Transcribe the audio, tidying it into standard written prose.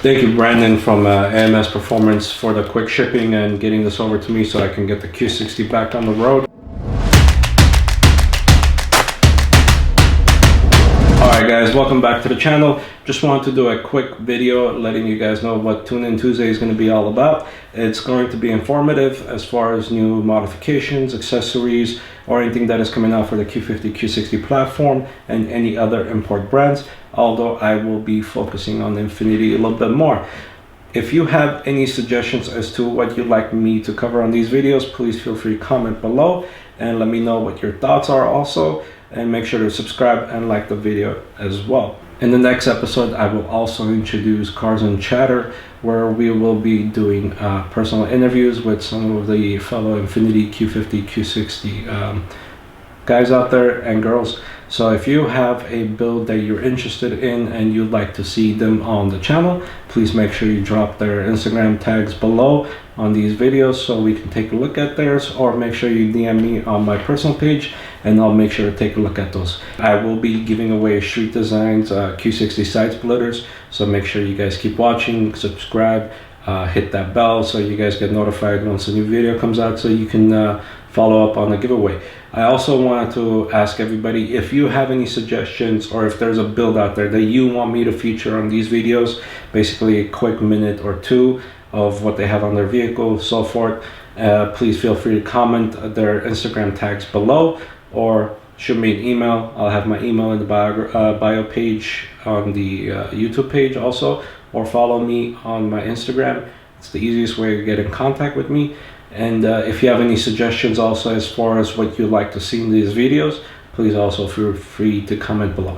Thank you, Brandon from AMS Performance, for the quick shipping and getting this over to me so I can get the Q60 back on the road. Alright guys, welcome back to the channel. Just wanted to do a quick video letting you guys know what Tune In Tuesday is going to be all about. It's going to be informative as far as new modifications, accessories, or anything that is coming out for the Q50, Q60 platform and any other import brands, although I will be focusing on Infiniti a little bit more. If you have any suggestions as to what you'd like me to cover on these videos, please feel free to comment below and let me know what your thoughts are also. And make sure to subscribe and like the video as well. In the next episode, I will also introduce Cars and Chatter, where we will be doing personal interviews with some of the fellow Infiniti Q50, Q60 guys out there and girls. So if you have a build that you're interested in and you'd like to see them on the channel, please make sure you drop their Instagram tags below on these videos so we can take a look at theirs, or make sure you DM me on my personal page and I'll make sure to take a look at those. I will be giving away Street Designs Q60 side splitters, so make sure you guys keep watching, subscribe, hit that bell so you guys get notified once a new video comes out so you can follow up on the giveaway. I also wanted to ask everybody, if you have any suggestions or if there's a build out there that you want me to feature on these videos, basically a quick minute or two of what they have on their vehicle, so forth, please feel free to comment their Instagram tags below or shoot me an email. I'll have my email in the bio page on the YouTube page also, or follow me on my Instagram. It's the easiest way to get in contact with me. And if you have any suggestions also as far as what you'd like to see in these videos, please also feel free to comment below.